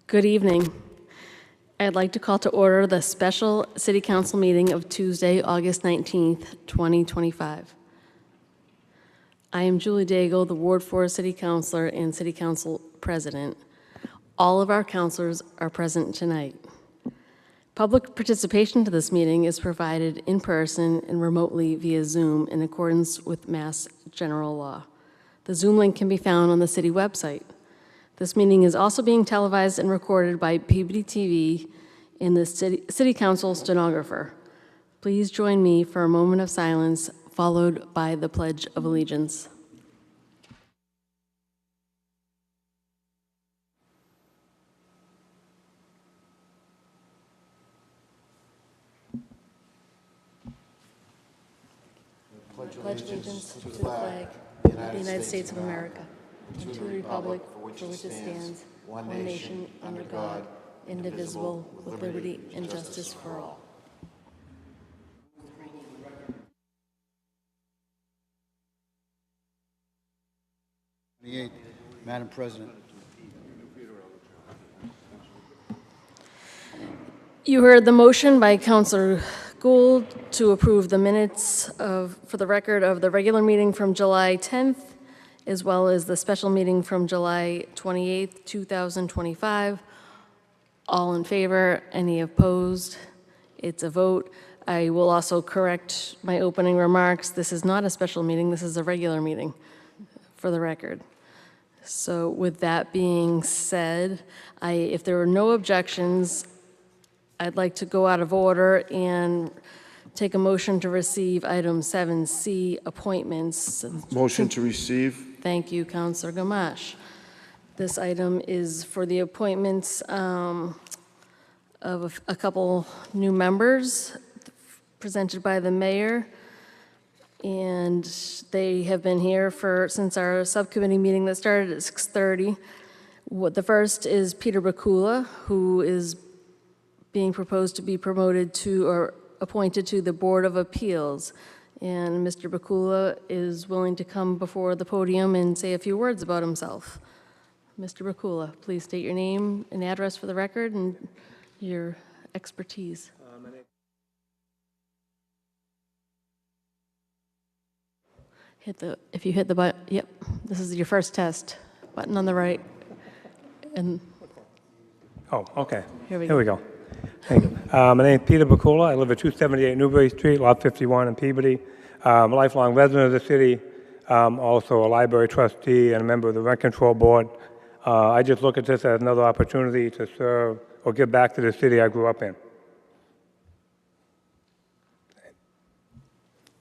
Good evening. I'd like to call to order the special City Council meeting of Tuesday, August 19th, 2025. I am Julie Daigle, the Ward 4 City Councilor and City Council President. All of our councilors are present tonight. Public participation to this meeting is provided in person and remotely via Zoom in accordance with Mass General Law. The Zoom link can be found on the city website. This meeting is also being televised and recorded by Peabody TV and the City Council stenographer. Please join me for a moment of silence, followed by the Pledge of Allegiance. Pledge allegiance to the flag of the United States of America, and to the republic for which it stands, one nation, under God, indivisible, with liberty and justice for all. Madam President. You heard the motion by Councilor Gould to approve the minutes for the record of the regular meeting from July 10th, as well as the special meeting from July 28th, 2025. All in favor? Any opposed? It's a vote. I will also correct my opening remarks. This is not a special meeting. This is a regular meeting, for the record. So with that being said, if there are no objections, I'd like to go out of order and take a motion to receive item 7C, appointments. Motion to receive. Thank you, Councilor Gamache. This item is for the appointments of a couple new members presented by the mayor. And they have been here since our subcommittee meeting that started at 6:30. The first is Peter Bakula, who is being proposed to be promoted to or appointed to the Board of Appeals. And Mr. Bakula is willing to come before the podium and say a few words about himself. Mr. Bakula, please state your name and address for the record and your expertise. If you hit the button, yep, this is your first test. Button on the right. And Oh, okay. Here we go. Thank you. My name is Peter Bakula. I live at 278 Newbury Street, Lot 51 in Peabody. I'm a lifelong resident of the city, also a library trustee and a member of the Rent Control Board. I just look at this as another opportunity to serve or give back to the city I grew up in.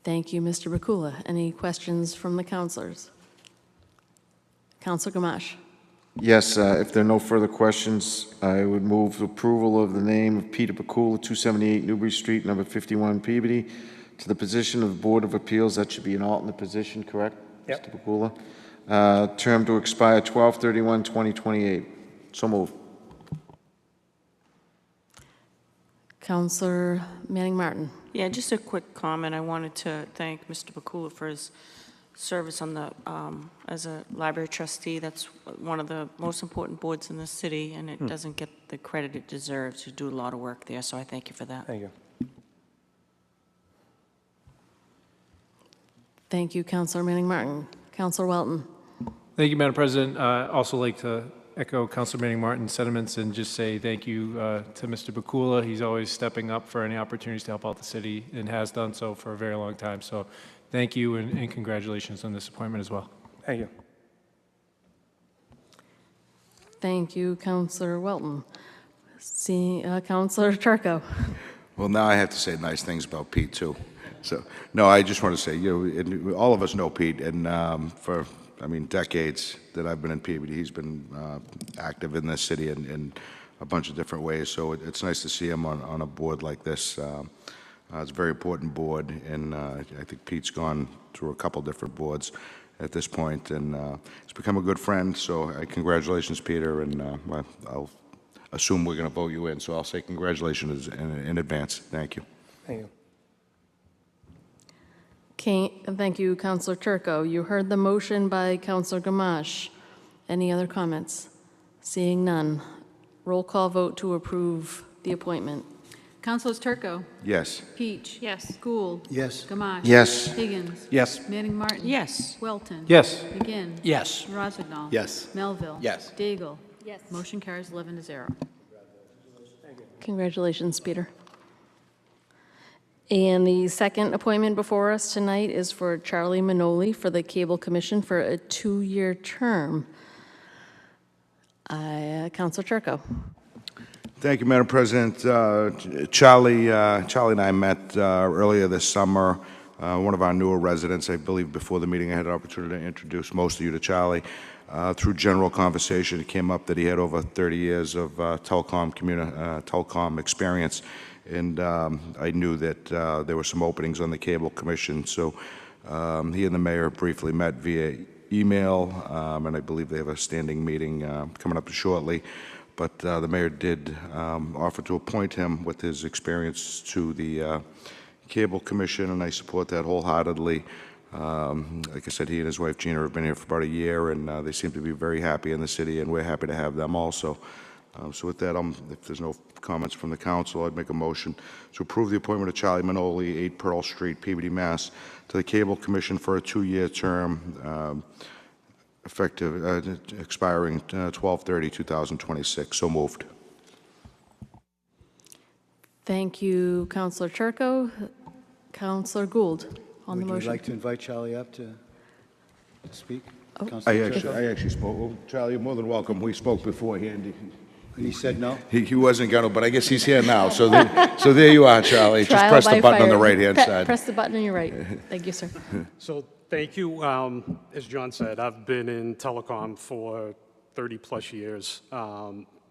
thank you, Mr. Bakula. Any questions from the councilors? Councilor Gamache. Yes, if there are no further questions, I would move approval of the name of Peter Bakula, 278 Newbury Street, number 51, Peabody, to the position of Board of Appeals. That should be an alternate position, correct? Yep. Mr. Bakula. Term to expire 12/31/2028. So move. Councilor Manning Martin. Yeah, just a quick comment. I wanted to thank Mr. Bakula for his service on the as a library trustee. That's one of the most important boards in the city, and it doesn't get the credit it deserves. You do a lot of work there, so I thank you for that. Thank you. Thank you, Councilor Manning Martin. Councilor Welton. Thank you, Madam President. Also like to echo Councilor Manning Martin's sentiments and just say thank you to Mr. Bakula. He's always stepping up for any opportunities to help out the city and has done so for a very long time. So thank you and congratulations on this appointment as well. Thank you. Thank you, Councilor Welton. Councilor Turco. Well, now I have to say nice things about Pete, too. So, no, I just want to say, all of us know Pete, and for, decades that I've been in Peabody, he's been active in this city in a bunch of different ways. So it's nice to see him on a board like this. It's a very important board, and I think Pete's gone through a couple different boards at this point, and he's become a good friend. So congratulations, Peter, and I'll assume we're going to vote you in. So I'll say congratulations in advance. Thank you. Thank you. Thank you, Councilor Turco. You heard the motion by Councilor Gamache. Any other comments? Seeing none, Roll call vote to approve the appointment. Councilors Turco, Yes. Peach. Yes. Gould. Yes. Gamache. Yes. Higgins. Yes. Manning Martin. Yes. Welton. Yes. McGinn. Yes. Rozignol. Yes. Melville. Yes. Daigle. Yes. Motion carries 11-0. Congratulations, Peter. And the second appointment before us tonight is for Charlie Manoli for the Cable Commission for a 2-year term. Councilor Turco. Thank you, Madam President. Charlie and I met earlier this summer. One of our newer residents, I believe before the meeting I had an opportunity to introduce most of you to Charlie. Through general conversation, it came up that he had over 30 years of telecom experience, and I knew that there were some openings on the Cable Commission, so he and the mayor briefly met via email, and I believe they have a standing meeting coming up shortly. But the mayor did offer to appoint him with his experience to the Cable Commission, and I support that wholeheartedly. Like I said, he and his wife Gina have been here for about a year, and they seem to be very happy in the city, and we're happy to have them also. So with that, if there's no comments from the council, I'd make a motion to approve the appointment of Charlie Manoli, 8 Pearl Street, Peabody, Mass., to the Cable Commission for a 2-year term, effective expiring 12/30/2026. So moved. Thank you, Councilor Turco. Councilor Gould on the Would you motion. like to invite Charlie up to speak? Oh. Councilor I Turco? actually spoke. Well, Charlie, you're more than welcome. We spoke beforehand. He said no? He wasn't going to, but I guess he's here now. So there you are, Charlie. Just Trial press the by button on the fire. right-hand side. Press the button on your right. Thank you, sir. So thank you. As John said, I've been in telecom for 30-plus years,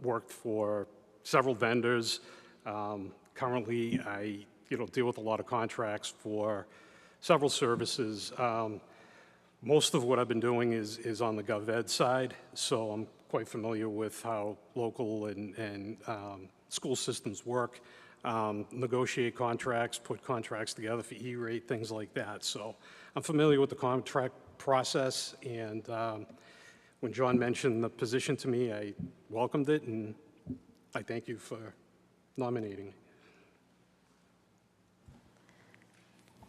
worked for several vendors. Currently, I deal with a lot of contracts for several services. Most of what I've been doing is on the GovEd side, so I'm quite familiar with how local and school systems work, negotiate contracts, put contracts together for E-rate, things like that. So I'm familiar with the contract process, and when John mentioned the position to me, I welcomed it, and I thank you for nominating me.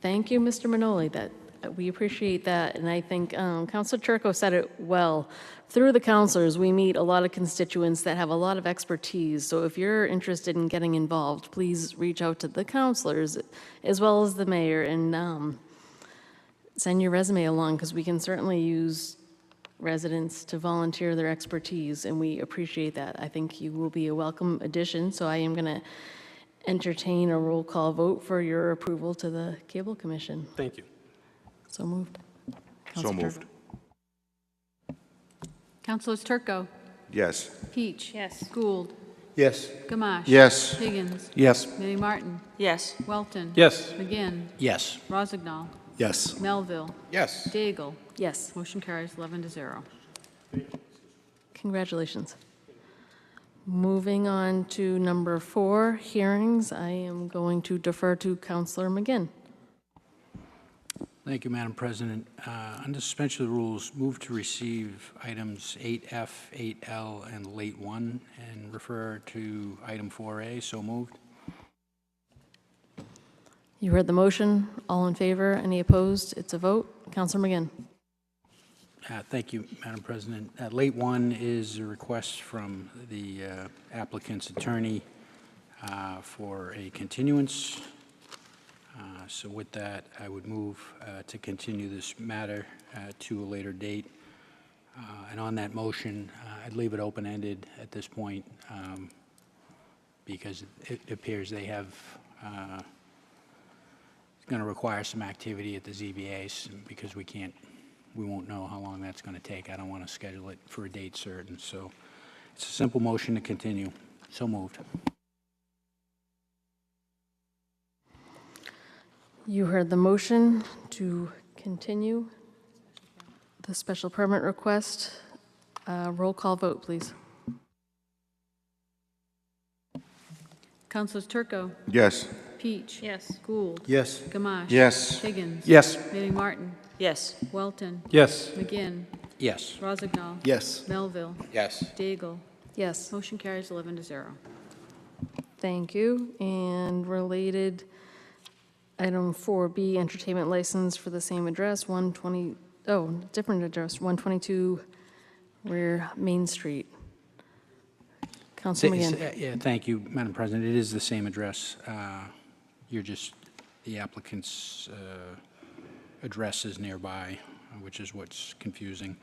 Thank you, Mr. Manoli. We appreciate that, and I think Councilor Turco said it well. Through the councilors, we meet a lot of constituents that have a lot of expertise, so if you're interested in getting involved, please reach out to the councilors as well as the mayor and send your resume along, because we can certainly use residents to volunteer their expertise, and we appreciate that. I think you will be a welcome addition, so I am going to entertain a roll call vote for your approval to the Cable Commission. Thank you. So moved. So Councilor moved. Turco. Councilors Turco, Yes. Peach. Yes. Gould. Yes. Gamache. Yes. Higgins. Yes. Manning Martin. Yes. Welton. Yes. McGinn. Yes. Rozignol. Yes. Melville. Yes. Daigle. Yes, Motion carries 11-0. congratulations. Moving on to number 4, hearings, I am going to defer to Councilor McGinn. Thank you, Madam President. Under suspension of the rules, move to receive items 8F, 8L, and late 1, and refer to item 4A. So moved. You heard the motion. All in favor? Any opposed? It's a vote. Councilor McGinn. Thank you, Madam President. Late 1 is a request from the applicant's attorney for a continuance. So with that, I would move to continue this matter to a later date. And on that motion, I'd leave it open-ended at this point because it appears they have, it's going to require some activity at the ZBAs because we won't know how long that's going to take. I don't want to schedule it for a date certain. So it's a simple motion to continue. So moved. You heard the motion to continue the special permit request. Roll call vote, please. Councilors Turco, Yes. Peach. Yes. Gould. Yes. Gamache. Yes. Higgins. Yes. Manning Martin. Yes. Welton. Yes. McGinn. Yes. Rozignol. Yes. Melville. Yes. Daigle. Yes. Motion carries 11 to 0. Thank you. And related, item 4B, entertainment license for the same address, 120, oh, different address, 122 Rear Main Street. Councilman McGinn. Yeah, thank you, Madam President. It is the same address. You're just, the applicant's address is nearby, which is what's confusing.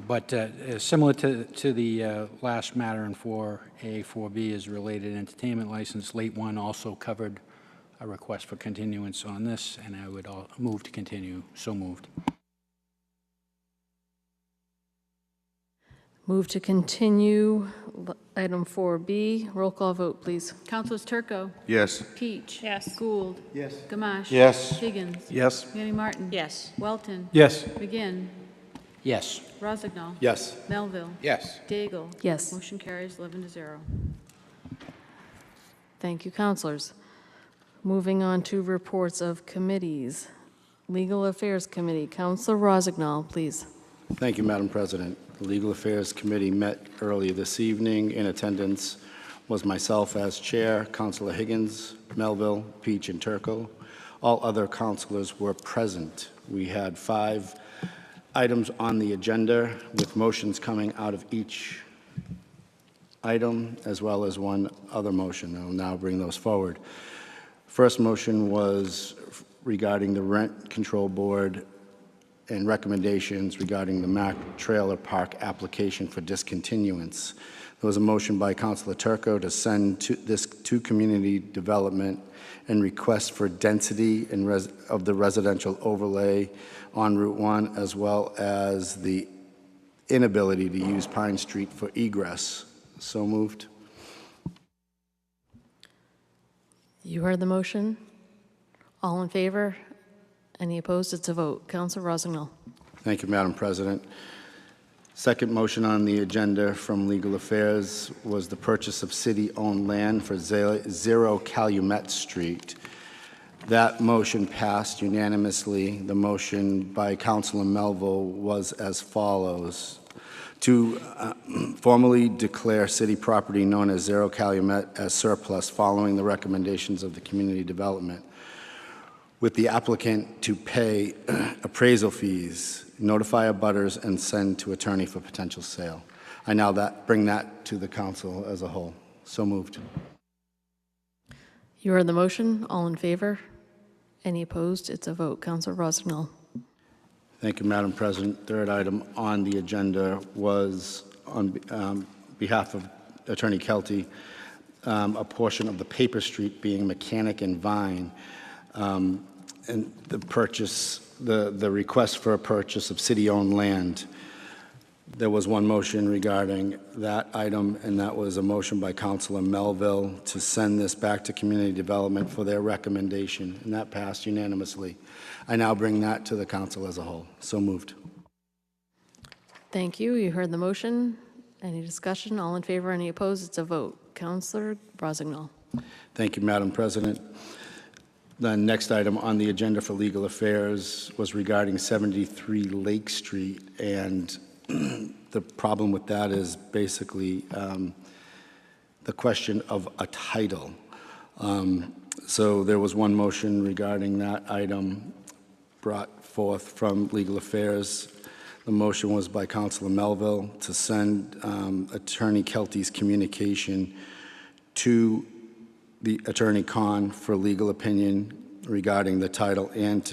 But similar to the last matter in 4A, 4B is related entertainment license. Late one also covered a request for continuance on this, and I would move to continue. So moved. Move to continue item 4B. Roll call vote, please. Councilors Turco, Yes. Peach. Yes. Gould. Yes. Gamache. Yes. Higgins. Yes. Manning Martin. Yes. Welton. Yes. McGinn. Yes. Rozignol. Yes. Melville. Yes. Daigle. Yes. Motion carries 11 to 0. Thank you, councilors. Moving on to reports of committees. Legal Affairs Committee, Councilor Rozignol, please. Thank you, Madam President. The Legal Affairs Committee met earlier this evening. In attendance was myself as chair, Councilor Higgins, Melville, Peach, and Turco. All other councilors were present. We had 5 items on the agenda with motions coming out of each item, as well as one other motion. I will now bring those forward. First motion was regarding the Rent Control Board and recommendations regarding the Mack Trailer Park application for discontinuance. There was a motion by Councilor Turco to send this to Community Development and request for density of the residential overlay on Route 1, as well as the inability to use Pine Street for egress. So moved. You heard the motion. All in favor? Any opposed? It's a vote. Councilor Rozignol. Thank you, Madam President. Second motion on the agenda from Legal Affairs was the purchase of city-owned land for 0 Calumet Street. That motion passed unanimously. The motion by Councilor Melville was as follows: to formally declare city property known as 0 Calumet as surplus following the recommendations of the Community Development, with the applicant to pay appraisal fees, notify abutters, and send to attorney for potential sale. I now bring that to the council as a whole. So moved. You heard the motion. All in favor? Any opposed? It's a vote. Councilor Rozignol. Thank you, Madam President. Third item on the agenda was on behalf of Attorney Kelty, a portion of the Paper Street being Mechanic and Vine, and the purchase, the request for a purchase of city-owned land. There was one motion regarding that item, and that was a motion by Councilor Melville to send this back to Community Development for their recommendation, and that passed unanimously. I now bring that to the council as a whole. So moved. Thank you. You heard the motion. Any discussion? All in favor? Any opposed? It's a vote. Councilor Rozignol. Thank you, Madam President. The next item on the agenda for Legal Affairs was regarding 73 Lake Street, and the problem with that is basically the question of a title. So there was one motion regarding that item brought forth from Legal Affairs. The motion was by Councilor Melville to send Attorney Kelty's communication to the Attorney Khan for legal opinion regarding the title and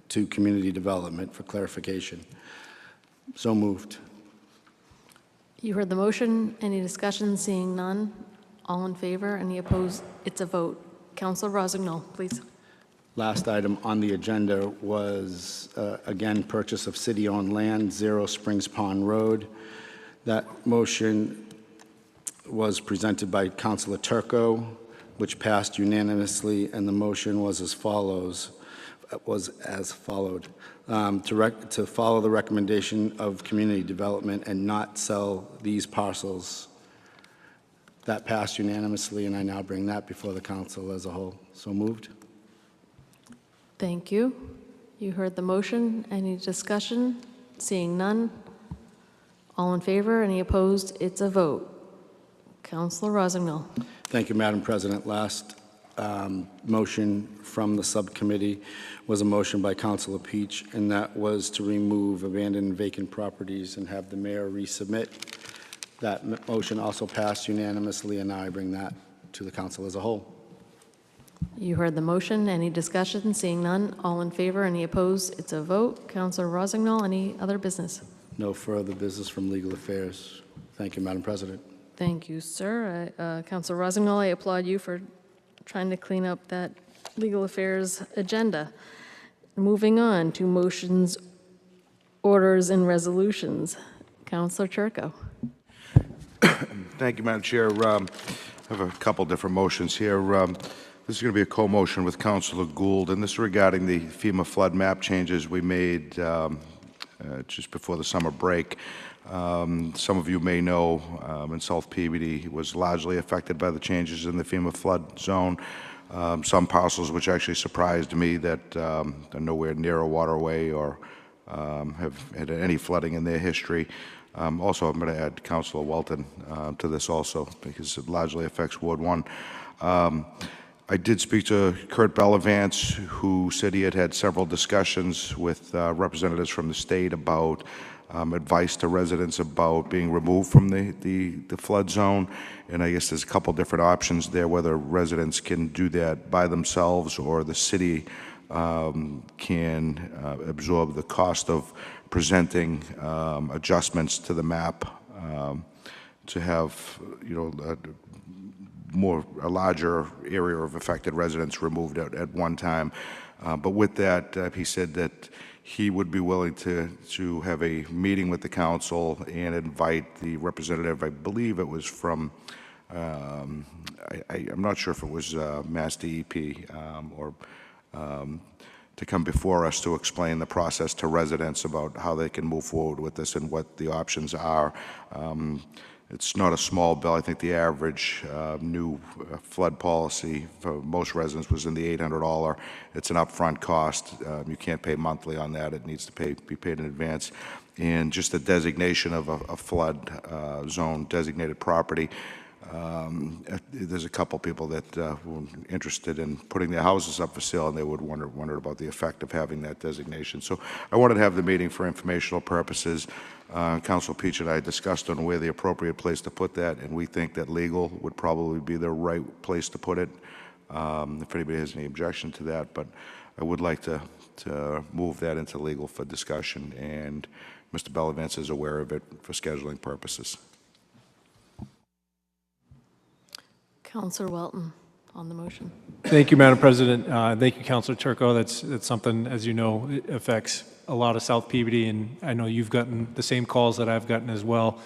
to Community Development for clarification. So moved. You heard the motion. Any discussion? Seeing none. All in favor? Any opposed? It's a vote. Councilor Rozignol, please. Last item on the agenda was, again, purchase of city-owned land, 0 Springs Pond Road. That motion was presented by Councilor Turco, which passed unanimously, and the motion was as follows, to follow the recommendation of Community Development and not sell these parcels. That passed unanimously, and I now bring that before the council as a whole. So moved. Thank you. You heard the motion. Any discussion? Seeing none. All in favor? Any opposed? It's a vote. Counselor Rossignol. Thank you, Madam President. Last motion from the subcommittee was a motion by Councilor Peach, and that was to remove abandoned and vacant properties and have the mayor resubmit. That motion also passed unanimously, and now I bring that to the council as a whole. You heard the motion. Any discussion? Seeing none. All in favor? Any opposed? It's a vote. Counselor Rossignol, any other business? No further business from Legal Affairs. Thank you, Madam President. Thank you, sir. Counselor Rossignol, I applaud you for trying to clean up that legal affairs agenda. Moving on to motions, orders, and resolutions. Counselor Turco. Thank you, Madam Chair. I have a couple different motions here. This is going to be a co-motion with Councilor Gould, and this is regarding the FEMA flood map changes we made just before the summer break. Some of you may know in South Peabody was largely affected by the changes in the FEMA flood zone. Some parcels which actually surprised me that are nowhere near a waterway or have had any flooding in their history. Also, I'm going to add Councilor Welton to this also because it largely affects Ward 1. I did speak to Kurt Bellavance, who said he had had several discussions with representatives from the state about advice to residents about being removed from the flood zone. And I guess there's a couple different options there, whether residents can do that by themselves or the city can absorb the cost of presenting adjustments to the map to have, a larger area of affected residents removed at one time. But with that, he said that he would be willing to have a meeting with the council and invite the representative, I believe it was from, I'm not sure if it was Mass DEP or to come before us to explain the process to residents about how they can move forward with this and what the options are. It's not a small bill. I think the average new flood policy for most residents was in the $800. It's an upfront cost. You can't pay monthly on that. It needs to be paid in advance. And just the designation of a flood zone designated property. There's a couple people that were interested in putting their houses up for sale, and they would wonder about the effect of having that designation. So I wanted to have the meeting for informational purposes. Council Peach and I discussed on where the appropriate place to put that, and we think that legal would probably be the right place to put it, if anybody has any objection to that. But I would like to move that into legal for discussion, and Mr. Bellavance is aware of it for scheduling purposes. Councilor Welton on the motion. Thank you, Madam President. Thank you, Councilor Turco. That's something, as you know, it affects a lot of South Peabody, and I know you've gotten the same calls that I've gotten as well.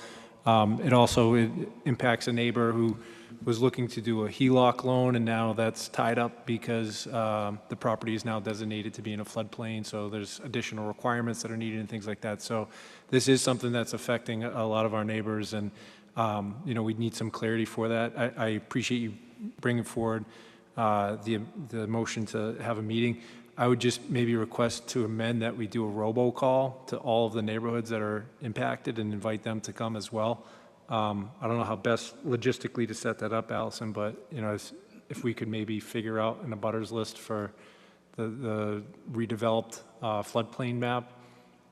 It impacts a neighbor who was looking to do a HELOC loan, and now that's tied up because the property is now designated to be in a floodplain, so there's additional requirements that are needed and things like that. So this is something that's affecting a lot of our neighbors, and we need some clarity for that. I appreciate you bringing forward the motion to have a meeting. I would just maybe request to amend that we do a robocall to all of the neighborhoods that are impacted and invite them to come as well. I don't know how best logistically to set that up, Allison, but if we could maybe figure out an abutters list for the redeveloped floodplain map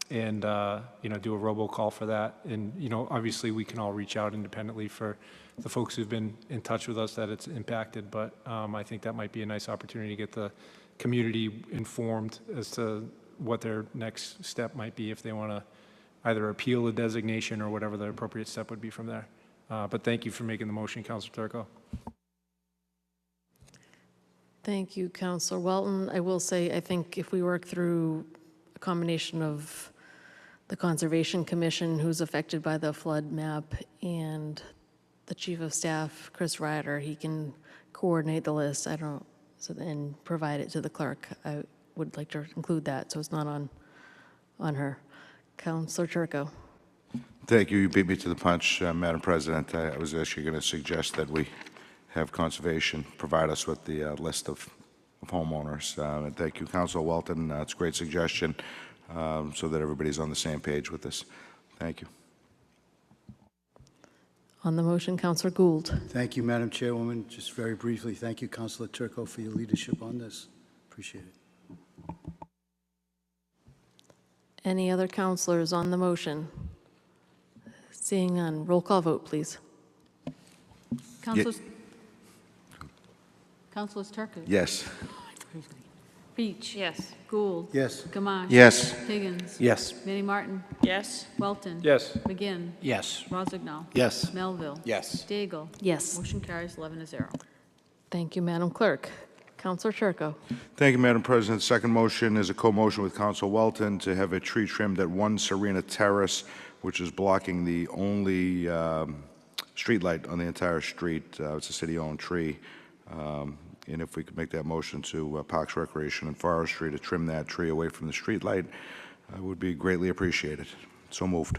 and do a robocall for that. And obviously we can all reach out independently for the folks who've been in touch with us that it's impacted, but I think that might be a nice opportunity to get the community informed as to what their next step might be if they want to either appeal the designation or whatever the appropriate step would be from there. But thank you for making the motion, Councilor Turco. Thank you, Councilor Welton. I will say, I think if we work through a combination of the Conservation Commission, who's affected by the flood map, and the Chief of Staff, Chris Ryder, he can coordinate the list. And provide it to the clerk. I would like to include that, so it's not on her. Councilor Turco. Thank you. You beat me to the punch, Madam President. I was actually going to suggest that we have Conservation provide us with the list of homeowners. And thank you, Councilor Welton. It's a great suggestion so that everybody's on the same page with this. Thank you. On the motion, Counselor Gould. Thank you, Madam Chairwoman. Just very briefly, thank you, Councilor Turco, for your leadership on this. Appreciate it. Any other counselors on the motion? Seeing none, roll call vote, please. Councilors Turco. Yes. Peach. Yes. Gould. Yes. Gamache. Yes. Higgins. Yes. Manning Martin. Yes. Welton. Yes. McGinn. Yes. Rozignol. Yes. Melville. Yes. Daigle. Yes. Motion carries 11-0. Thank you, Madam Clerk. Counselor Turco. Thank you, Madam President. Second motion is a co-motion with Council Welton to have a tree trimmed at 1 Serena Terrace, which is blocking the only street light on the entire street. It's a city-owned tree. And if we could make that motion to Parks, Recreation, and Forestry to trim that tree away from the street light, would be greatly appreciated. So moved.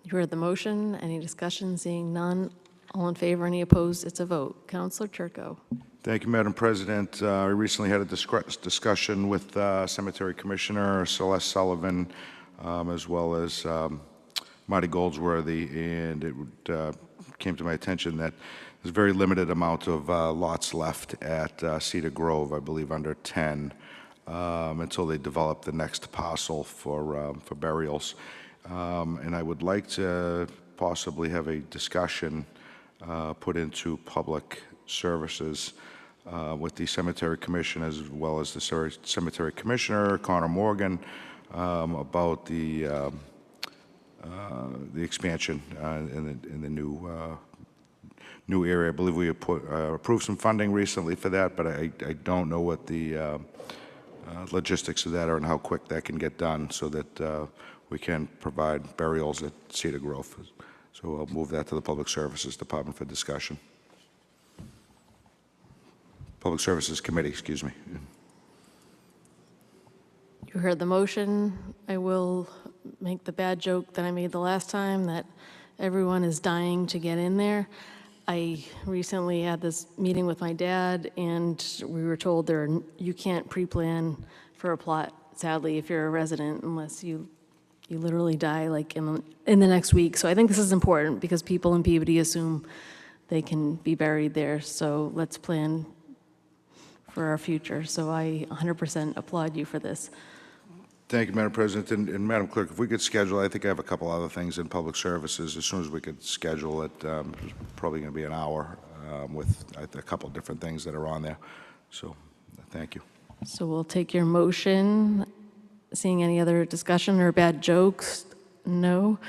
You heard the motion. Any discussion? Seeing none. All in favor, any opposed? It's a vote. Counselor Turco. Thank you, Madam President. I recently had a discussion with Cemetery Commissioner Celeste Sullivan, as well as Marty Goldsworthy, and it came to my attention that there's a very limited amount of lots left at Cedar Grove, I believe under 10, until they develop the next parcel for burials. And I would like to possibly have a discussion put into public services with the Cemetery Commission as well as the Cemetery Commissioner, Connor Morgan, about the expansion in the new area. I believe we approved some funding recently for that, but I don't know what the logistics of that are and how quick that can get done so that we can provide burials at Cedar Grove. So I'll move that to the Public Services Department for discussion. Public Services Committee, excuse me. You heard the motion. I will make the bad joke that I made the last time, that everyone is dying to get in there. I recently had this meeting with my dad, and we were told you can't pre-plan for a plot, sadly, if you're a resident, unless you literally die like in the next week. So I think this is important because people in Peabody assume they can be buried there. So let's plan for our future. So I 100% applaud you for this. Thank you, Madam President. And Madam Clerk, if we could schedule, I think I have a couple other things in public services. As soon as we could schedule it, it's probably going to be an hour with a couple different things that are on there. So thank you. So we'll take your motion. Seeing any other discussion or bad jokes? No.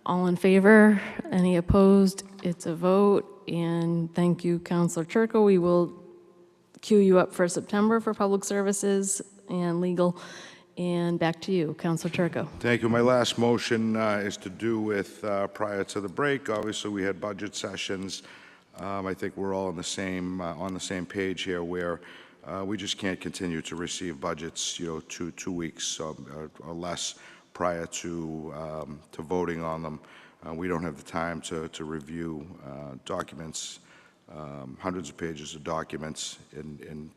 All in favor? Any opposed? It's a vote. And thank you, Councilor Turco. We will queue you up for September for public services and legal. And back to you, Councilor Turco. Thank you. My last motion is to do with prior to the break. Obviously, we had budget sessions. I think we're all on the same page here, where we just can't continue to receive budgets, two weeks or less prior to voting on them. We don't have the time to review documents, hundreds of pages of documents in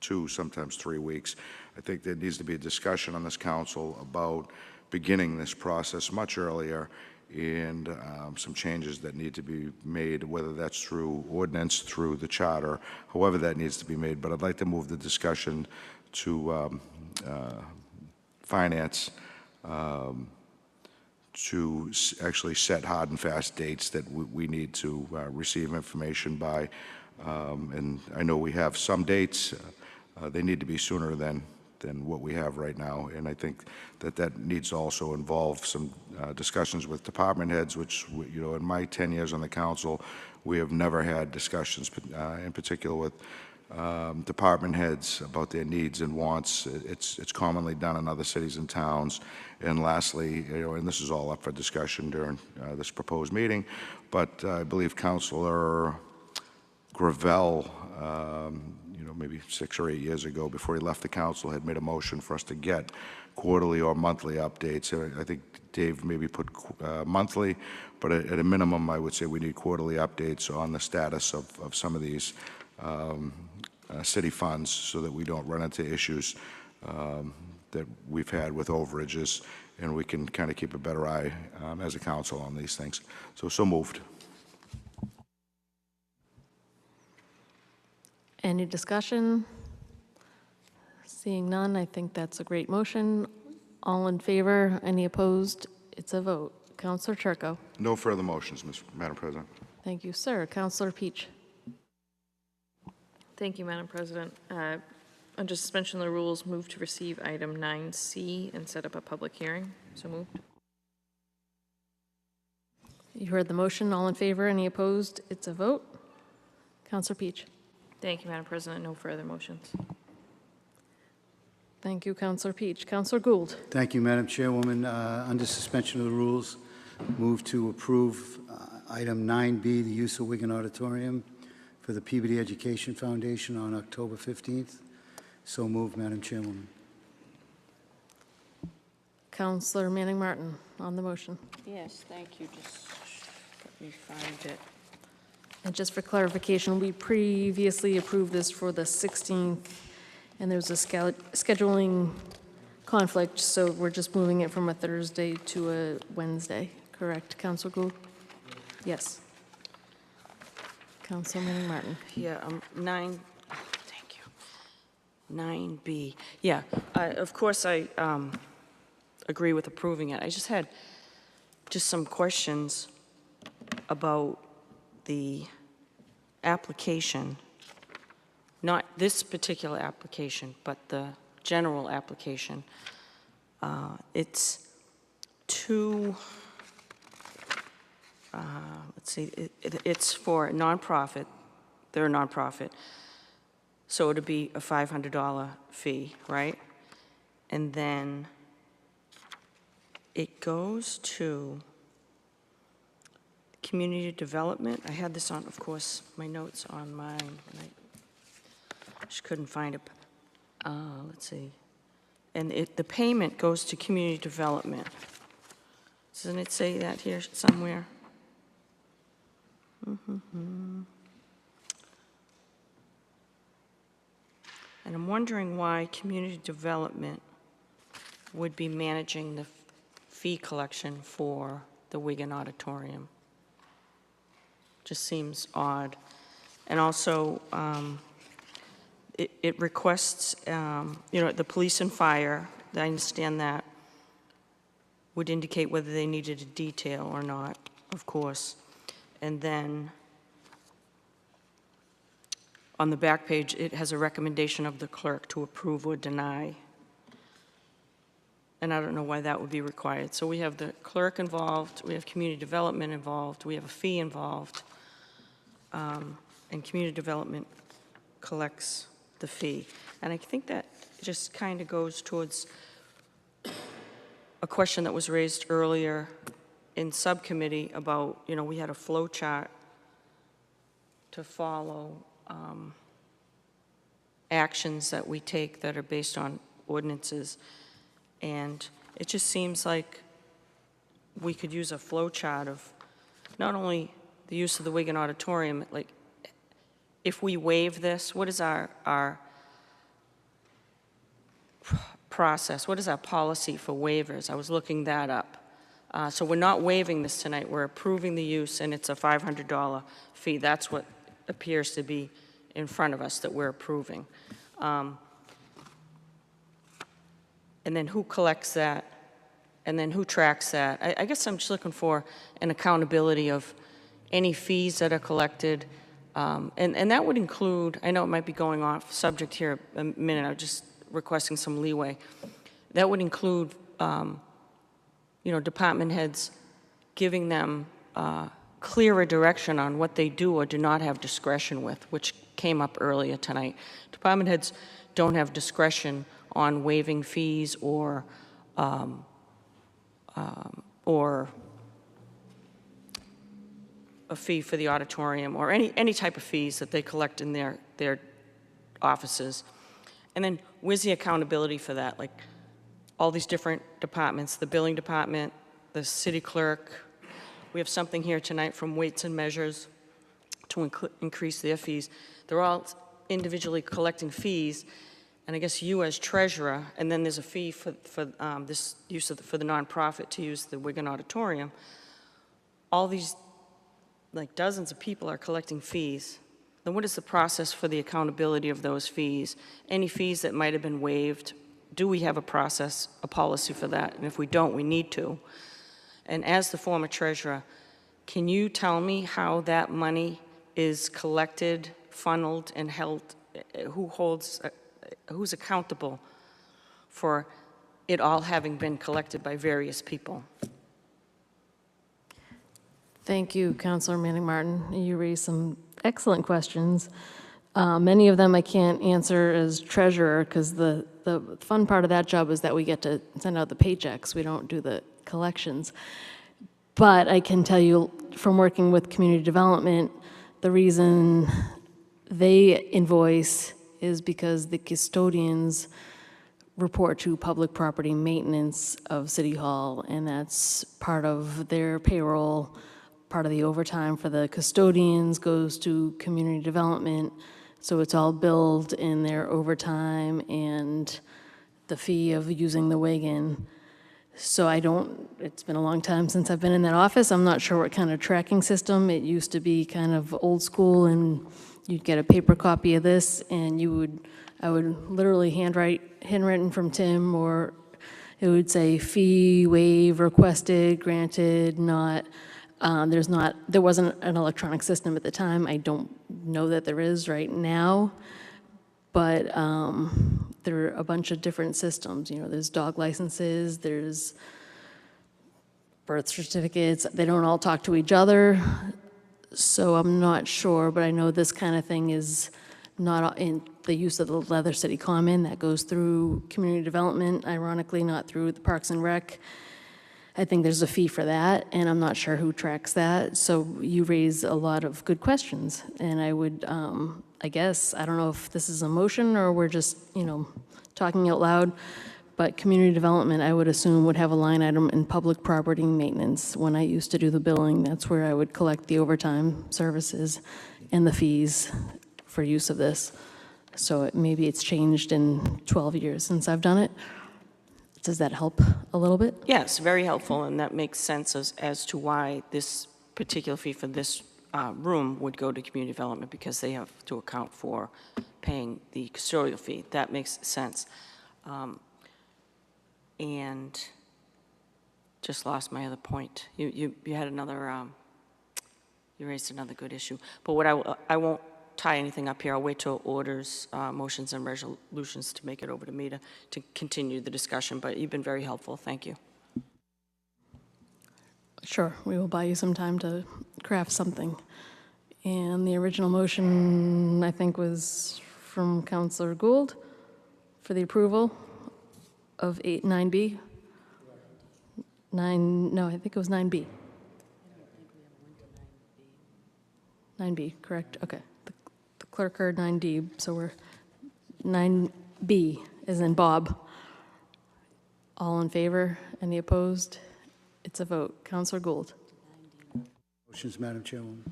2, sometimes 3 weeks. I think there needs to be a discussion on this council about beginning this process much earlier, and some changes that need to be made, whether that's through ordinance, through the charter, however that needs to be made. But I'd like to move the discussion to finance to actually set hard and fast dates that we need to receive information by. And I know we have some dates. They need to be sooner than what we have right now. And I think that needs to also involve some discussions with department heads, which, in my 10 years on the council, we have never had discussions, in particular with department heads about their needs and wants. It's commonly done in other cities and towns. And lastly, and this is all up for discussion during this proposed meeting, but I believe Councilor Gravel, maybe 6 or 8 years ago, before he left the council, had made a motion for us to get quarterly or monthly updates. I think Dave maybe put monthly, but at a minimum, I would say we need quarterly updates on the status of some of these city funds so that we don't run into issues that we've had with overages, and we can kind of keep a better eye as a council on these things. So moved. Any discussion? Seeing none, I think that's a great motion. All in favor? Any opposed? It's a vote. Counselor Turco. No further motions, Madam President. Thank you, sir. Counselor Peach. Thank you, Madam President. Under suspension of the rules, move to receive item 9C and set up a public hearing. So moved. You heard the motion. All in favor? Any opposed? It's a vote. Counselor Peach. Thank you, Madam President. No further motions. Thank you, Counselor Peach. Counselor Gould. Thank you, Madam Chairwoman. Under suspension of the rules, move to approve item 9B, the use of Wigan Auditorium for the Peabody Education Foundation on October 15th. So moved, Madam Chairwoman. Counselor Manning Martin on the motion. Yes, thank you. Just let me find it. And just for clarification, we previously approved this for the 16th, and there was a scheduling conflict, so we're just moving it from a Thursday to a Wednesday. Correct, Counselor Gould? Yes. Counselor Manning Martin. Yeah, thank you. 9B. Yeah, of course, I agree with approving it. I just had some questions about the application, not this particular application, but the general application. It's two, let's see, it's for a nonprofit. They're a nonprofit. So it'd be a $500 fee, right? And then it goes to community development. I had this on, of course, my notes on mine, and I just couldn't find it. Let's see. And the payment goes to community development. Doesn't it say that here somewhere? And I'm wondering why community development would be managing the fee collection for the Wigan Auditorium. Just seems odd. And also, it requests, the police and fire, I understand that, would indicate whether they needed a detail or not, of course. And then on the back page, it has a recommendation of the clerk to approve or deny. And I don't know why that would be required. So we have the clerk involved, we have community development involved, we have a fee involved, and community development collects the fee. And I think that just kind of goes towards a question that was raised earlier in subcommittee about, we had a flow chart to follow actions that we take that are based on ordinances. And it just seems like we could use a flow chart of not only the use of the Wigan Auditorium, like if we waive this, what is our process? What is our policy for waivers? I was looking that up. So we're not waiving this tonight. We're approving the use, and it's a $500 fee. That's what appears to be in front of us that we're approving. And then who collects that? And then who tracks that? I guess I'm just looking for an accountability of any fees that are collected. And that would include, I know it might be going off subject here a minute, I'm just requesting some leeway. That would include, department heads giving them clearer direction on what they do or do not have discretion with, which came up earlier tonight. Department heads don't have discretion on waiving fees or a fee for the auditorium or any type of fees that they collect in their offices. And then where's the accountability for that? Like all these different departments, the billing department, the city clerk. We have something here tonight from Weights and Measures to increase their fees. They're all individually collecting fees, and I guess you as treasurer, and then there's a fee for this use of for the nonprofit to use the Wigan Auditorium. All these, like dozens of people are collecting fees. Then what is the process for the accountability of those fees? Any fees that might have been waived, do we have a process, a policy for that? And if we don't, we need to. And as the former treasurer, can you tell me how that money is collected, funneled, and held? Who's accountable for it all having been collected by various people? Thank you, Councilor Manning Martin. You raised some excellent questions. Many of them I can't answer as treasurer because the fun part of that job is that we get to send out the paychecks. We don't do the collections. But I can tell you from working with community development, the reason they invoice is because the custodians report to public property maintenance of City Hall, and that's part of their payroll. Part of the overtime for the custodians goes to community development, so it's all billed in their overtime and the fee of using the Wigan. So it's been a long time since I've been in that office. I'm not sure what kind of tracking system. It used to be kind of old school, and you'd get a paper copy of this, and I would literally handwritten from Tim, or it would say fee, waive, requested, granted, not. There wasn't an electronic system at the time. I don't know that there is right now, but there are a bunch of different systems. There's dog licenses, there's birth certificates. They don't all talk to each other, so I'm not sure, but I know this kind of thing is not in the use of the Leather City Common. That goes through community development, ironically, not through the Parks and Rec. I think there's a fee for that, and I'm not sure who tracks that. So you raise a lot of good questions, and I would, I guess, I don't know if this is a motion or we're just, talking out loud, but community development, I would assume, would have a line item in public property maintenance. When I used to do the billing, that's where I would collect the overtime services and the fees for use of this. So maybe it's changed in 12 years since I've done it. Does that help a little bit? Yes, very helpful, and that makes sense as to why this particular fee for this room would go to community development, because they have to account for paying the custodial fee. That makes sense. And just lost my other point. You had another, you raised another good issue. But what I won't tie anything up here. I'll wait till orders, motions, and resolutions to make it over to me to continue the discussion. But you've been very helpful. Thank you. Sure, we will buy you some time to craft something. And the original motion, I think, was from Councilor Gould for the approval of 9B. No, I think it was 9B. 9B, correct? Okay. The clerk heard 9D, so we're 9B, as in Bob. All in favor? Any opposed? It's a vote. Councilor Gould. Motions, Madam Chairwoman.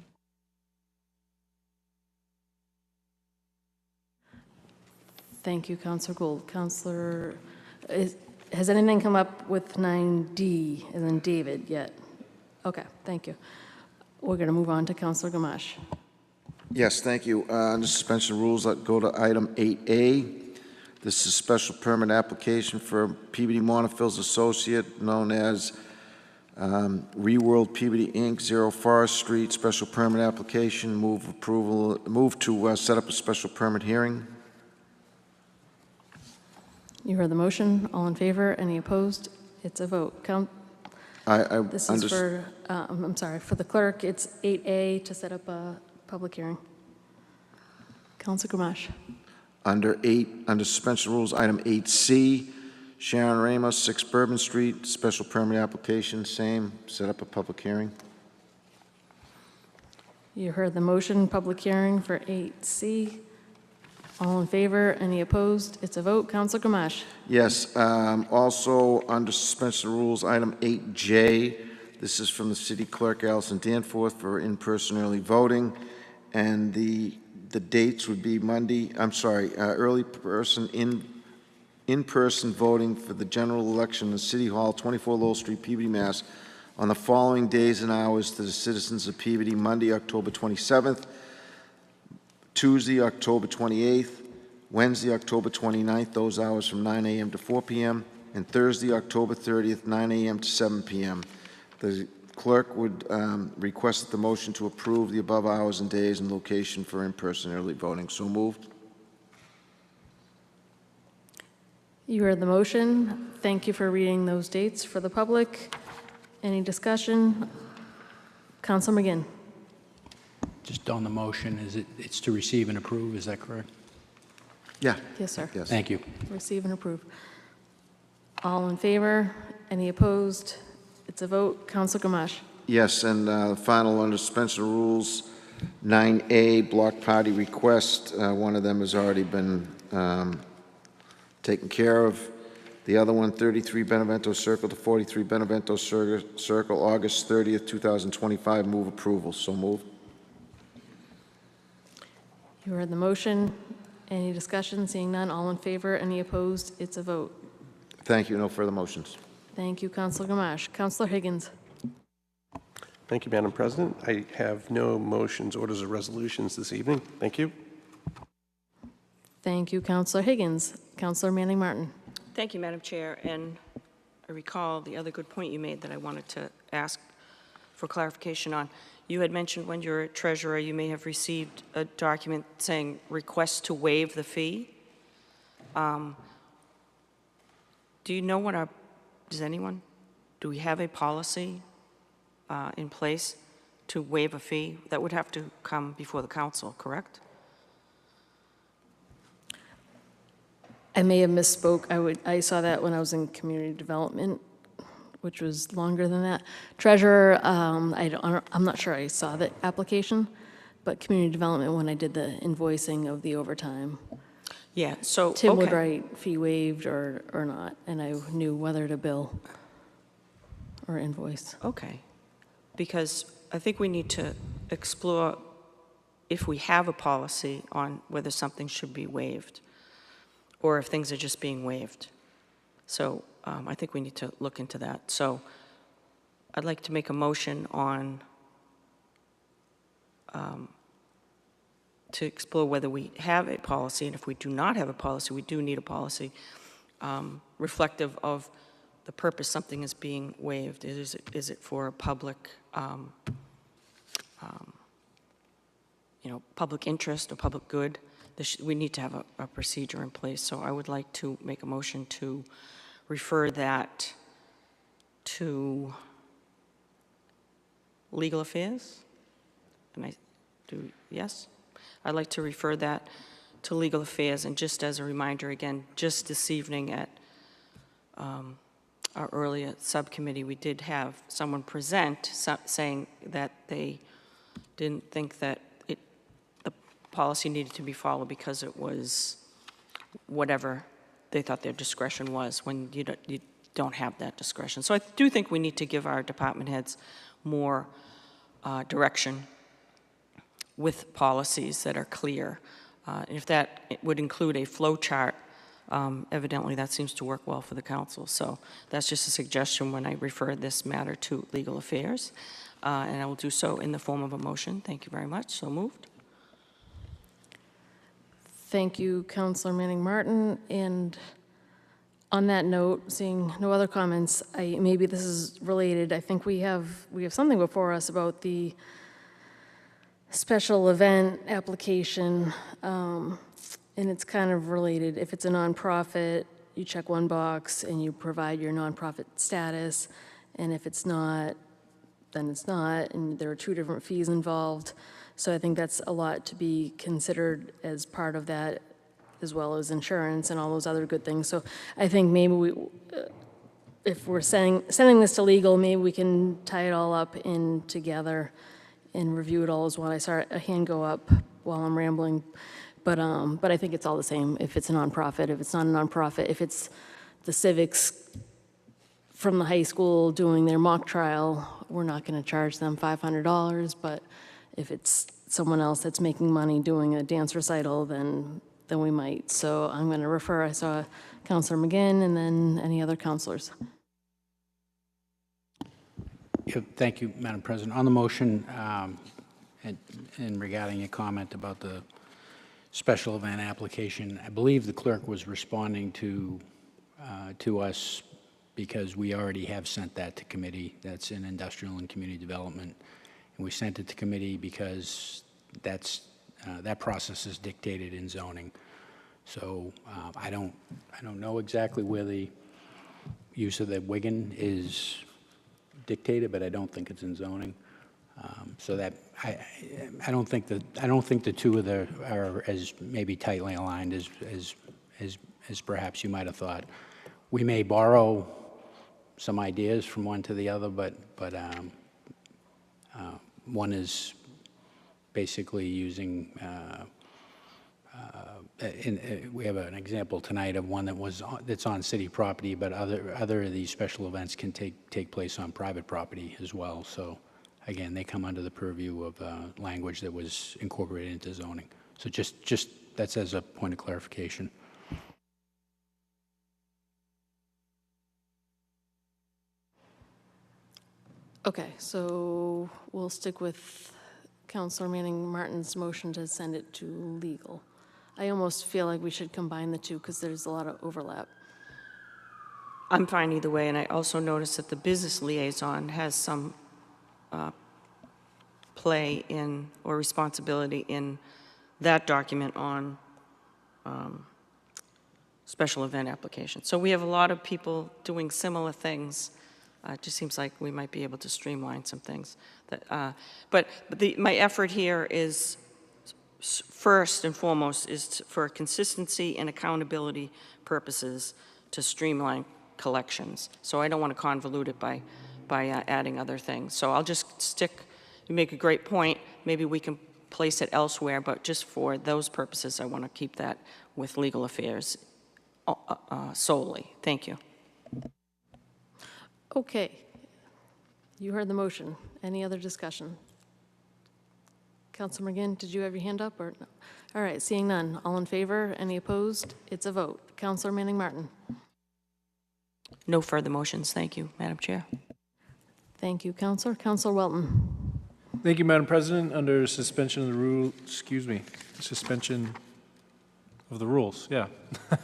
Thank you, Councilor Gould. Has anything come up with 9D, as in David, yet? Okay, thank you. We're going to move on to Councilor Gamache. Yes, thank you. Under suspension of rules, let's go to item 8A. This is a special permit application for Peabody Montefiores Associate, known as Reworld Peabody Inc., 0 Forest Street, special permit application. Move to set up a special permit hearing. You heard the motion. All in favor? Any opposed? It's a vote. This is for, I'm sorry, for the clerk, it's 8A to set up a public hearing. Councilor Gamache. Under suspension rules, item 8C, Sharon Ramos, 6 Bourbon Street, special permit application, same, set up a public hearing. You heard the motion, public hearing for 8C. All in favor? Any opposed? It's a vote. Councilor Gamache. Yes, also under suspension rules, item 8J, this is from the city clerk, Allison Danforth, for in-person early voting, and the the dates would be Monday, early in-person voting for the general election in City Hall, 24 Lowell Street, Peabody, Mass, on the following days and hours to the citizens of Peabody: Monday, October 27th, Tuesday, October 28th, Wednesday, October 29th, those hours from 9 a.m. to 4 p.m., and Thursday, October 30th, 9 a.m. to 7 p.m. The clerk would request that the motion to approve the above hours and days and location for in-person early voting. So moved. You heard the motion. Thank you for reading those dates for the public. Any discussion? Council McGinn. Just on the motion, it's to receive and approve, is that correct? Yeah. Yes, sir. Yes. Thank you. Receive and approve. All in favor? Any opposed? It's a vote. Council Gamache. Yes, and final under suspension of rules, 9A, block party request. One of them has already been taken care of. The other one, 33 Benevento Circle to 43 Benevento Circle, August 30th, 2025. Move approval. So moved. You heard the motion. Any discussion? Seeing none. All in favor? Any opposed? It's a vote. Thank you. No further motions. Thank you, Councilor Gamache. Councilor Higgins. Thank you, Madam President. I have no motions, orders, or resolutions this evening. Thank you. Thank you, Councilor Higgins. Councilor Manning Martin. Thank you, Madam Chair. And I recall the other good point you made that I wanted to ask for clarification on. You had mentioned when you were treasurer, you may have received a document saying request to waive the fee. Do you know what does anyone, do we have a policy in place to waive a fee? That would have to come before the council, correct? I may have misspoke. I saw that when I was in community development, which was longer than that. Treasurer, I'm not sure I saw the application, but community development when I did the invoicing of the overtime. Yeah, so, Tim would okay. write fee waived or not, and I knew whether to bill or invoice. Okay, because I think we need to explore if we have a policy on whether something should be waived or if things are just being waived. So I think we need to look into that. So I'd like to make a motion on to explore whether we have a policy, and if we do not have a policy, we do need a policy reflective of the purpose something is being waived. Is it for a public, public interest or public good? We need to have a procedure in place. So I would like to make a motion to refer that to legal affairs. And I do, yes? I'd like to refer that to legal affairs. And just as a reminder, again, just this evening at our earlier subcommittee, we did have someone present saying that they didn't think that the policy needed to be followed because it was whatever they thought their discretion was when you don't have that discretion. So I do think we need to give our department heads more direction with policies that are clear. If that would include a flow chart, evidently that seems to work well for the council. So that's just a suggestion when I refer this matter to legal affairs. And I will do so in the form of a motion. Thank you very much. So moved. Thank you, Councilor Manning Martin. And on that note, seeing no other comments, maybe this is related. I think we have something before us about the special event application, and it's kind of related. If it's a nonprofit, you check one box and you provide your nonprofit status, and if it's not, then it's not, and there are two different fees involved. So I think that's a lot to be considered as part of that, as well as insurance and all those other good things. So I think maybe we, if we're sending this to legal, maybe we can tie it all up in together and review it all as one. I saw a hand go up while I'm rambling, but I think it's all the same. If it's a nonprofit, if it's not a nonprofit, if it's the civics from the high school doing their mock trial, we're not going to charge them $500. But if it's someone else that's making money doing a dance recital, then we might. So I'm going to refer, I saw Counselor McGinn and then any other counselors. Yeah, thank you, Madam President. On the motion, and regarding your comment about the special event application, I believe the clerk was responding to us because we already have sent that to committee. That's in Industrial and Community Development. And we sent it to committee because that process is dictated in zoning. So I don't know exactly where the use of the Wigan is dictated, but I don't think it's in zoning. So that I don't think the two of the are as maybe tightly aligned as perhaps you might have thought. We may borrow some ideas from one to the other, but one is basically using. We have an example tonight of one that's on city property, but other of these special events can take place on private property as well. So again, they come under the purview of language that was incorporated into zoning. So just that's as a point of clarification. Okay, so we'll stick with Counselor Manning Martin's motion to send it to legal. I almost feel like we should combine the two because there's a lot of overlap. I'm fine either way, and I also noticed that the business liaison has some play in or responsibility in that document on special event applications. So we have a lot of people doing similar things. It just seems like we might be able to streamline some things. But my effort here is, first and foremost, is for consistency and accountability purposes to streamline collections. So I don't want to convolute it by adding other things. So I'll just stick, you make a great point, maybe we can place it elsewhere, but just for those purposes, I want to keep that with legal affairs solely. Thank you. Okay. You heard the motion. Any other discussion? Counselor McGinn, did you have your hand up or no? All right, seeing none. All in favor? Any opposed? It's a vote. Counselor Manning Martin. No further motions. Thank you, Madam Chair. Thank you, Counselor. Counselor Welton. Thank you, Madam President. Under suspension of the rule, suspension of the rules, yeah.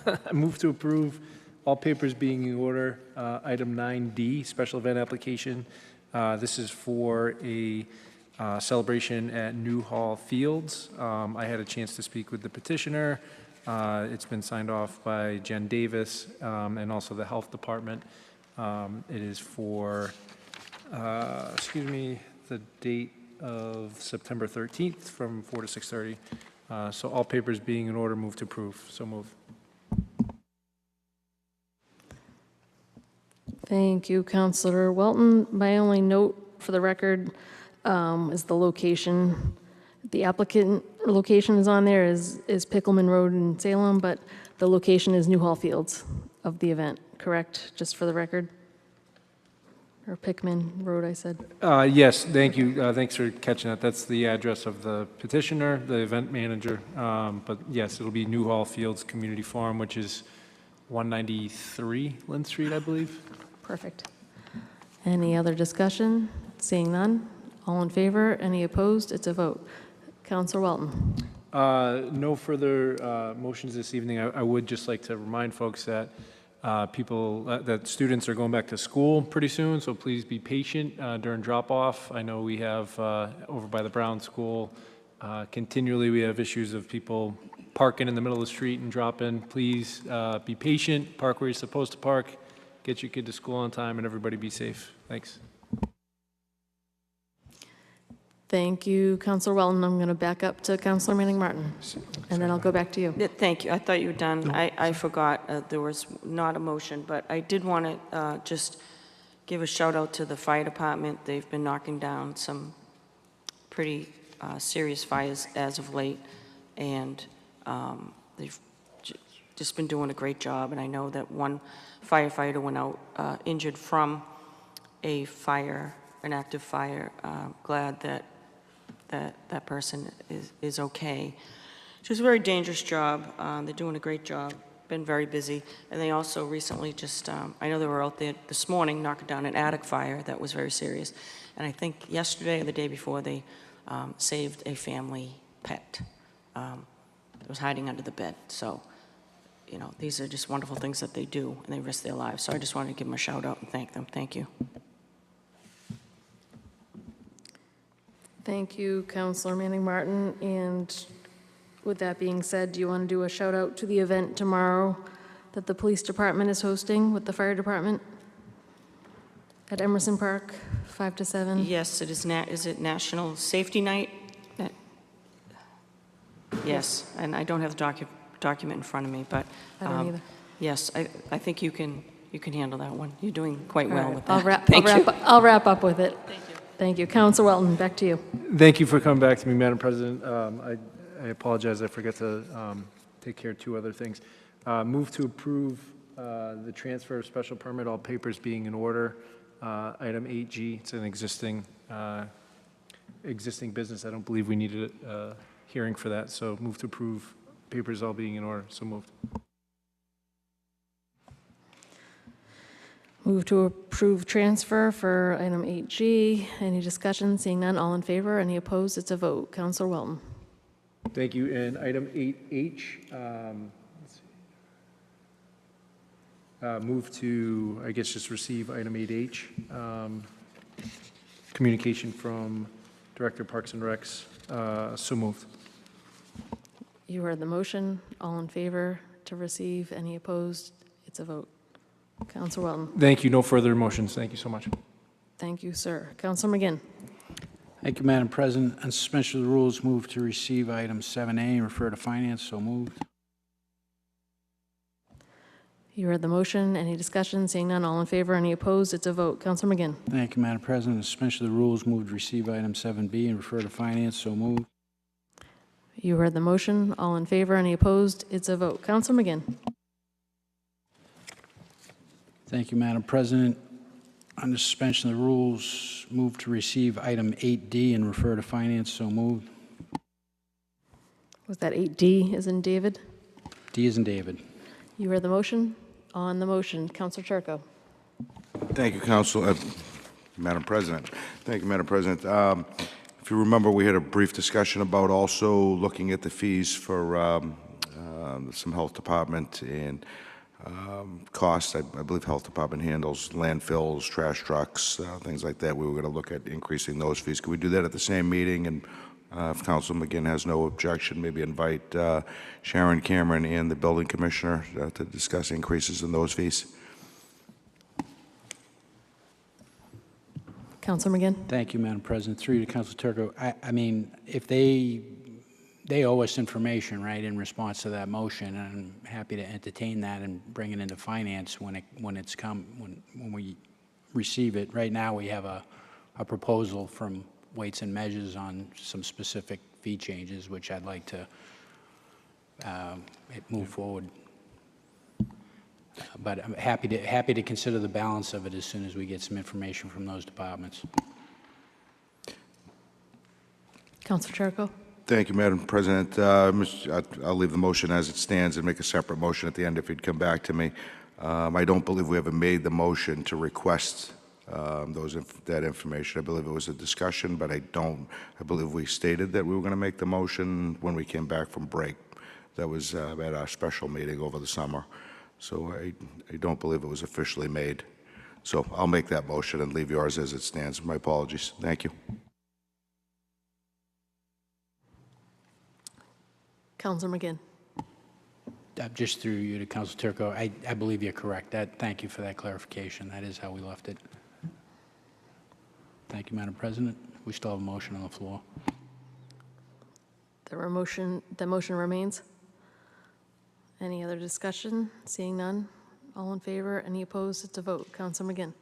I move to approve all papers being in order. Item 9D, special event application. This is for a celebration at Newhall Fields. I had a chance to speak with the petitioner. It's been signed off by Jen Davis and also the Health Department. It is for, the date of September 13th from 4 to 6:30. So all papers being in order, move to approve. So move. Thank you, Counselor Welton. My only note for the record is the location. The applicant location is on there is Pickleman Road in Salem, but the location is Newhall Fields of the event, correct? Just for the record? Or Pickman Road, I said. Yes, thank you. Thanks for catching that. That's the address of the petitioner, the event manager. But yes, it'll be Newhall Fields Community Farm, which is 193 Lynn Street, I believe. Perfect. Any other discussion? Seeing none. All in favor? Any opposed? It's a vote. Counselor Welton. No further motions this evening. I would just like to remind folks that that students are going back to school pretty soon, so please be patient during drop-off. I know we have over by the Brown School, continually we have issues of people parking in the middle of the street and dropping. Please be patient, park where you're supposed to park, get your kid to school on time, and everybody be safe. Thanks. Thank you, Counselor Welton. I'm going to back up to Counselor Manning Martin, and then I'll go back to you. Yeah, thank you. I thought you were done. I forgot there was not a motion, but I did want to just give a shout out to the fire department. They've been knocking down some pretty serious fires as of late, and they've just been doing a great job. And I know that one firefighter went out injured from a fire, an active fire. Glad that that that person is okay. It's just a very dangerous job. They're doing a great job, been very busy. And they also recently just, I know they were out there this morning knocking down an attic fire that was very serious. And I think yesterday or the day before, they saved a family pet that was hiding under the bed. So, you know, these are just wonderful things that they do, and they risk their lives. So I just wanted to give them a shout out and thank them. Thank you. Thank you, Councilor Manning Martin. And with that being said, do you want to do a shout out to the event tomorrow that the police department is hosting with the fire department at Emerson Park, 5 to 7? Yes, it is. Is it National Safety Night? Yes, and I don't have the document in front of me, but I don't either. yes, I think you can handle that one. You're doing quite well All right, with that. I'll wrap up with it. Thank you. Thank you. Councilor Welton, back to you. Thank you for coming back to me, Madam President. I apologize, I forgot to take care of two other things. Move to approve the transfer of special permit, all papers being in order. Item 8G, it's an existing business. I don't believe we needed a hearing for that, so move to approve papers all being in order. So moved. Move to approve transfer for item 8G. Any discussion? Seeing none, all in favor? Any opposed? It's a vote. Councilor Welton. Thank you. And item 8H, move to, I guess, just receive item 8H, communication from Director Parks and Recs. So moved. You heard the motion. All in favor to receive? Any opposed? It's a vote. Councilor Welton. Thank you. No further motions. Thank you so much. Thank you, sir. Councilor McGinn. Thank you, Madam President. On suspension of the rules, move to receive item 7A and refer to finance. So moved. You heard the motion. Any discussion? Seeing none, all in favor? Any opposed? It's a vote. Councilor McGinn. Thank you, Madam President. On suspension of the rules, move to receive item 7B and refer to finance. So moved. You heard the motion. All in favor? Any opposed? It's a vote. Councilor McGinn. Thank you, Madam President. On the suspension of the rules, move to receive item 8D and refer to finance. So moved. Was that 8D as in David? D as in David. You heard the motion. On the motion, Councilor Turco. Thank you, Madam President. Thank you, Madam President. If you remember, we had a brief discussion about also looking at the fees for some health department and costs. I believe health department handles landfills, trash trucks, things like that. We were going to look at increasing those fees. Could we do that at the same meeting? And if Council McGinn has no objection, maybe invite Sharon Cameron and the building commissioner to discuss increases in those fees. Councilor McGinn. Thank you, Madam President. Through you to Councilor Turco. I mean, if they owe us information, right, in response to that motion, and I'm happy to entertain that and bring it into finance when we receive it. Right now, we have a proposal from Weights and Measures on some specific fee changes, which I'd like to move forward. But I'm happy to consider the balance of it as soon as we get some information from those departments. Councilor Turco. Thank you, Madam President. I'll leave the motion as it stands and make a separate motion at the end if you'd come back to me. I don't believe we ever made the motion to request that information. I believe it was a discussion, but I believe we stated that we were going to make the motion when we came back from break. That was at our special meeting over the summer. So I don't believe it was officially made. So I'll make that motion and leave yours as it stands. My apologies. Thank you. Councilor McGinn. Just through you to Councilor Turco, I believe you're correct. Thank you for that clarification. That is how we left it. Thank you, Madam President. We still have a motion on the floor. The motion remains. Any other discussion? Seeing none. All in favor? Any opposed? It's a vote. Councilor McGinn.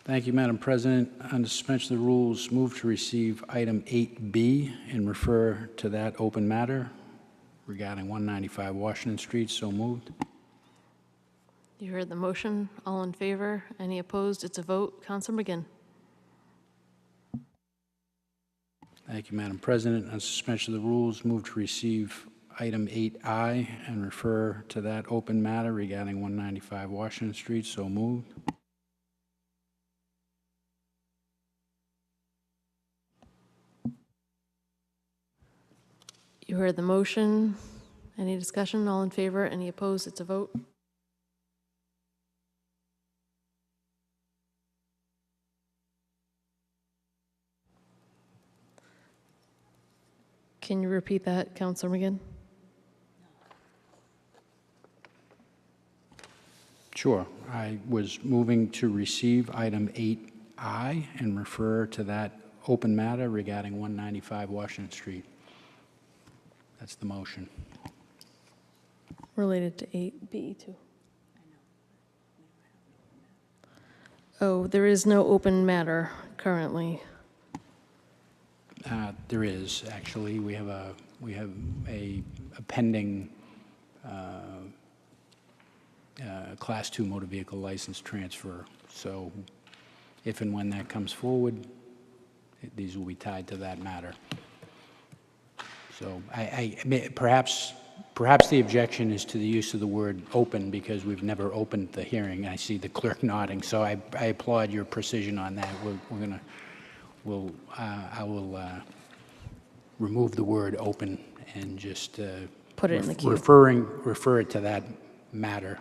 Thank you, Madam President. On the suspension of the rules, move to receive item 8B and refer to that open matter regarding 195 Washington Street. So moved. You heard the motion. All in favor? Any opposed? It's a vote. Councilor McGinn. Thank you, Madam President. On suspension of the rules, move to receive item 8I and refer to that open matter regarding 195 Washington Street. So moved. You heard the motion. Any discussion? All in favor? Any opposed? It's a vote. Can you repeat that, Councilor McGinn? Sure. I was moving to receive item 8I and refer to that open matter regarding 195 Washington Street. That's the motion. Related to 8B too. Oh, there is no open matter currently. There is, actually. We have a pending Class 2 motor vehicle license transfer. So if and when that comes forward, these will be tied to that matter. So perhaps the objection is to the use of the word open because we've never opened the hearing. I see the clerk nodding, so I applaud your precision on that. I will remove the word open and just Put it in the queue. refer it to that matter.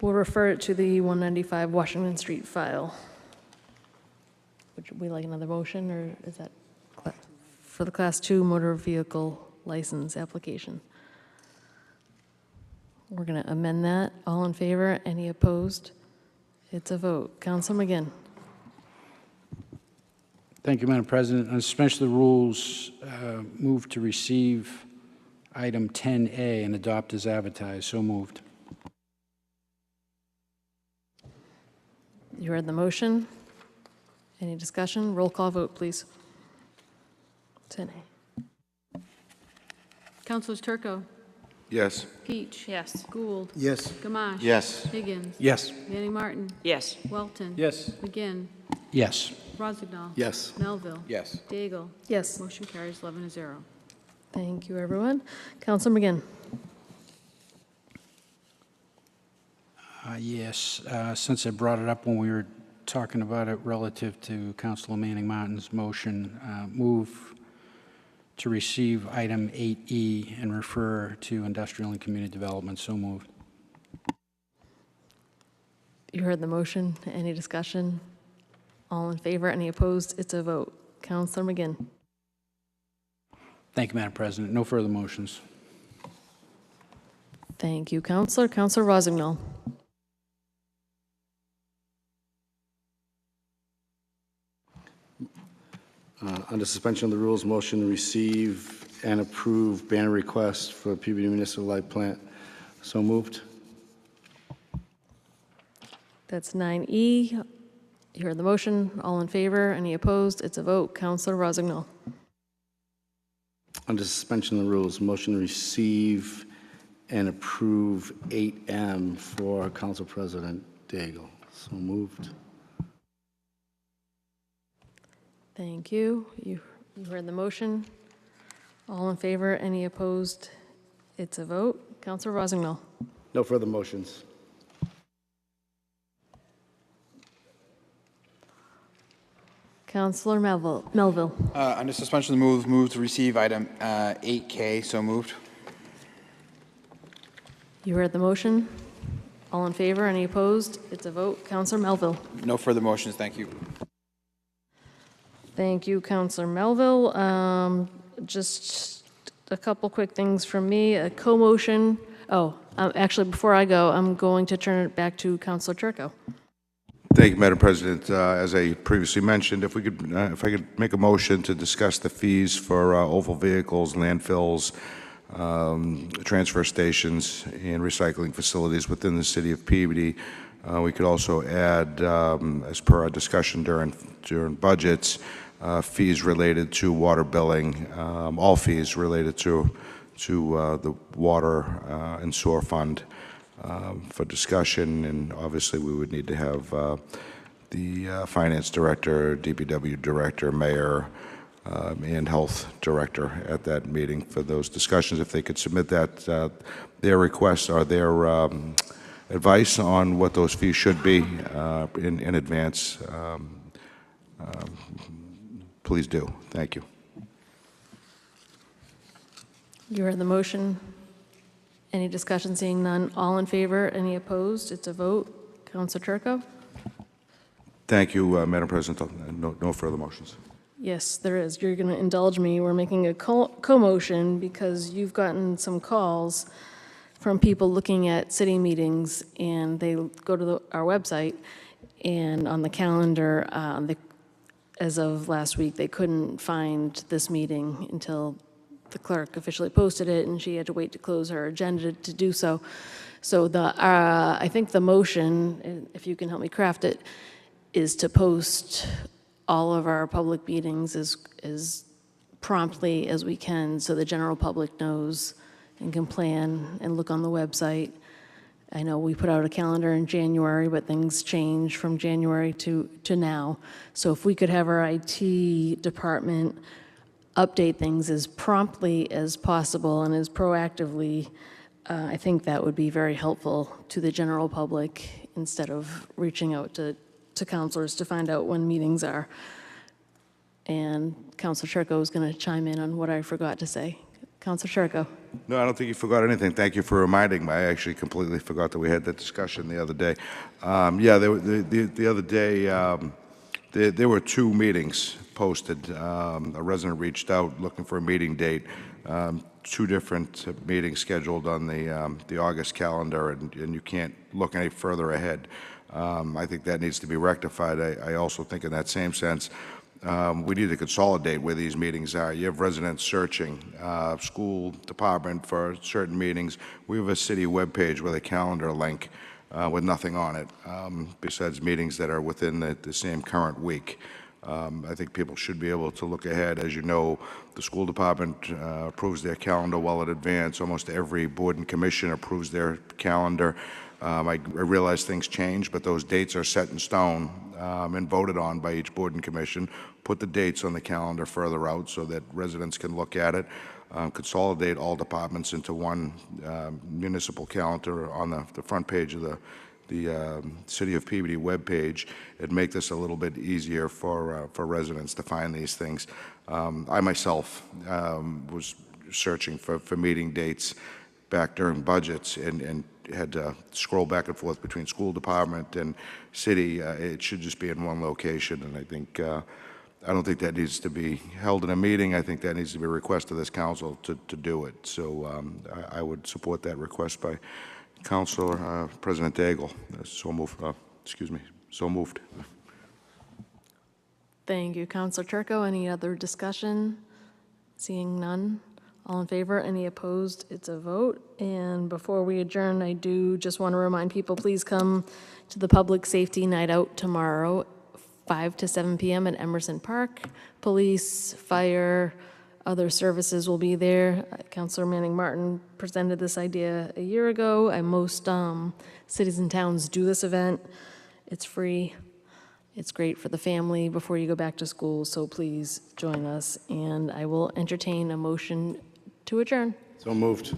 We'll refer it to the 195 Washington Street file. Would we like another motion, or is that for the Class 2 motor vehicle license application? We're going to amend that. All in favor? Any opposed? It's a vote. Council McGinn. Thank you, Madam President. On suspension of the rules, move to receive item 10A and adopt as advertised. So moved. You heard the motion. Any discussion? Roll call vote, please. 10A. Councilors Turco, Yes. Peach. Yes. Gould. Yes. Gamache. Yes. Higgins. Yes. Manning Martin. Yes. Welton. Yes. McGinn. Yes. Rozignol. Yes. Melville. Yes. Daigle. Yes. Motion carries 11-0. Thank you, everyone. Council McGinn. Yes. Since I brought it up when we were talking about it relative to Councilor Manning Martin's motion, move to receive item 8E and refer to Industrial and Community Development. So moved. You heard the motion. Any discussion? All in favor? Any opposed? It's a vote. Councilor McGinn. Thank you, Madam President. No further motions. Thank you, Councilor. Councilor Rozignol. Under suspension of the rules, motion to receive and approve banner request for Peabody Municipal Light Plant. So moved. That's 9E. You heard the motion. All in favor? Any opposed? It's a vote. Councilor Rozignol. Under suspension of the rules, motion to receive and approve 8M for Council President Daigle. So moved. Thank you. You heard the motion. All in favor? Any opposed? It's a vote. Councilor Rozignol. No further motions. Councilor Melville. Under suspension of the rules, move to receive item 8K. So moved. You heard the motion. All in favor? Any opposed? It's a vote. Councilor Melville. No further motions. Thank you. Thank you, Councilor Melville. Just a couple quick things from me. A co-motion. Actually, before I go, I'm going to turn it back to Councilor Turco. Thank you, Madam President. As I previously mentioned, if I could make a motion to discuss the fees for oval vehicles, landfills, transfer stations, and recycling facilities within the city of Peabody. We could also add, as per our discussion during budgets, fees related to water billing, all fees related to the water and sewer fund for discussion. And obviously, we would need to have the finance director, DPW director, mayor, and Health Director at that meeting for those discussions. If they could submit that, their requests or their advice on what those fees should be in advance, please do. Thank you. You heard the motion. Any discussion? Seeing none. All in favor? Any opposed? It's a vote. Counselor Turco? Thank you, Madam President. No further motions. Yes, there is. You're going to indulge me. We're making a co-motion because you've gotten some calls from people looking at city meetings, and they go to our website, and on the calendar, as of last week, they couldn't find this meeting until the clerk officially posted it, and she had to wait to close her agenda to do so. So I think the motion, if you can help me craft it, is to post all of our public meetings as promptly as we can so the general public knows and can plan and look on the website. I know we put out a calendar in January, but things change from January to now. So if we could have our IT department update things as promptly as possible and as proactively, I think that would be very helpful to the general public instead of reaching out to counselors to find out when meetings are. And Counselor Turco is going to chime in on what I forgot to say. Counselor Turco. No, I don't think you forgot anything. Thank you for reminding me. I actually completely forgot that we had that discussion the other day. Yeah, the other day, there were 2 meetings posted. A resident reached out looking for a meeting date. 2 different meetings scheduled on the August calendar, and you can't look any further ahead. I think that needs to be rectified. I also think in that same sense, we need to consolidate where these meetings are. You have residents searching, school department for certain meetings. We have a city webpage with a calendar link with nothing on it, besides meetings that are within the same current week. I think people should be able to look ahead. As you know, the school department approves their calendar well in advance. Almost every board and commission approves their calendar. I realize things change, but those dates are set in stone and voted on by each board and commission. Put the dates on the calendar further out so that residents can look at it. Consolidate all departments into one municipal calendar on the front page of the City of Peabody webpage, and make this a little bit easier for residents to find these things. I myself was searching for meeting dates back during budgets and had to scroll back and forth between school department and city. It should just be in one location, and I think I don't think that needs to be held in a meeting. I think that needs to be a request of this council to do it. So I would support that request by Councilor President Daigle. So moved. Excuse me. So moved. Thank you, Counselor Turco. Any other discussion? Seeing none. All in favor? Any opposed? It's a vote. And before we adjourn, I do just want to remind people, please come to the Public Safety Night Out tomorrow, 5 to 7 p.m. at Emerson Park. Police, fire, other services will be there. Councilor Manning Martin presented this idea a year ago, and most cities and towns do this event. It's free. It's great for the family before you go back to school, so please join us. And I will entertain a motion to adjourn. So moved.